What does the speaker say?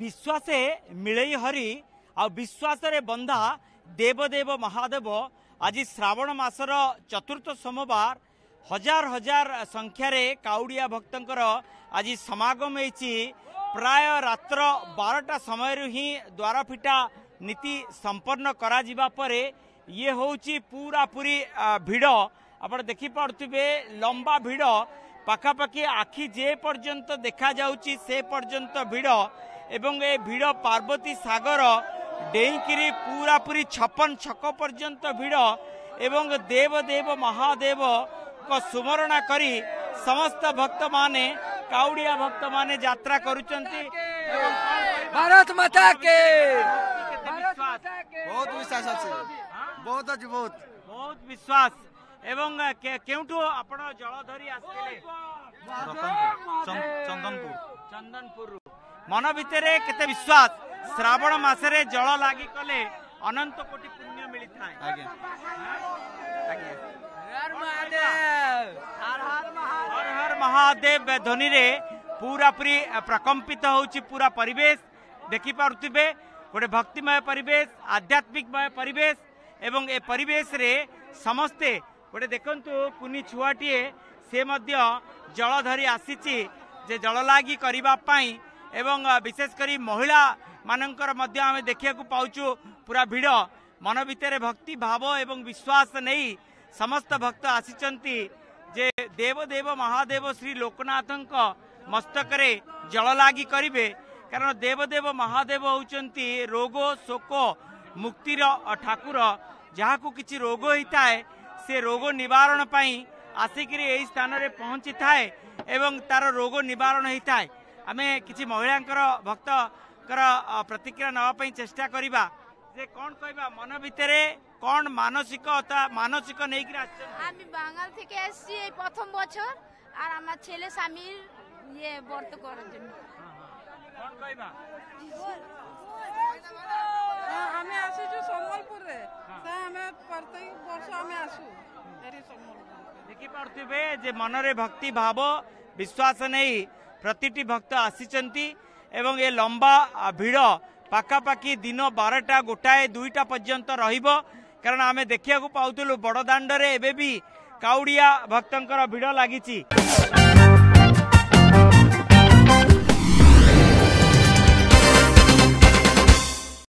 विश्वासे मिलई हरि आ विश्वास रे बंधा देवदेव महादेव आज श्रावण मासर चतुर्थ सोमवार हजार हजार संख्यार काउड़िया भक्तंकर आज समागम होती प्राय रात्र 12टा समय ही द्वार फिटा नीति संपन्न करा जिबा परे ये होची पूरा पूरी भिड़ आपण देखि पार्थुबे लंबा भिड़ पाखापाखि आखि जे पर्यंत देखा जाउची से पर्यंत भिड़ एवं ए भिड़ पार्वती सागर डेईकिरी पूरा पूरी 56 छक पर्यंत भिड़ एवं देवदेव महादेव को सुमरणा करी समस्त भक्त माने काउड़िया भक्त माने यात्रा करुचंती। भारत माता के बहुत विश्वास अच्छे बहुत अच्छे बहुत विश्वास एवं केउठो आपण जल धरी आसले चंदनपुर मन भितरे केते विश्वास श्रावण मासरे जल लागी कले अनंत कोटि पुण्य मिलिथा आज्ञा हर हर महादेव ध्वनि रे पूरा पूरी प्रकंपित होची पूरा परिवेश देखि पारुथिबे गोटे भक्तिमय परिवेश आध्यात्मिकमय परिवेश एवं ए परिवेश रे समस्ते गोटे देखंतु कुनी छुआटीए से मध्य जल धरी आसीची जे जल लागी करिबा पाई एवं विशेष करी महिला मानकर मध्य आमे देखिया को पाउचु पूरा भिड़ मन भितर भक्ति भाव एवं विश्वास नहीं समस्त भक्त आसीचंती जे देवदेव महादेव श्री लोकनाथंक मस्तकरे जल लागी करिवे कारण देवदेव महादेव होउचंती रोग शोक मुक्तिर ठाकुर जहाकू किछि रोग होता है से रोग निवारण पाई आसिकरी एई स्थान रे पहुंची थाए एवं तार रोग निवारण होता है। आमे किछि महिलांकर भक्तर प्रतिक्रिया नवा पई चेष्टा करिबा जे कोन कहबा मन भितरे कोन मानसिक नेकी आछन आमी बांगाल থেকে আসছি এই প্রথম বছর আর আমার ছেলে স্বামীর ইয়ে ব্রত করার জন্য কোন কইবা আমি আসিছু সম্বলপুরে তা আমি প্রত্যেক বর্ষ আমি আসু এরি সম্বলপুর देखि पार्थुबे जे मनरे भक्ति भाव विश्वास नहीं प्रतिटी भक्त आसीचंती एवं ये लंबा भिड़ पाखापाखि दिन 12टा गोटाए 2टा पर्यंत रहिबो कारण आमे देखिया को पाउतलु बड़दांड रे एबे भी काउड़िया भक्तंकर भिड़ लागिची।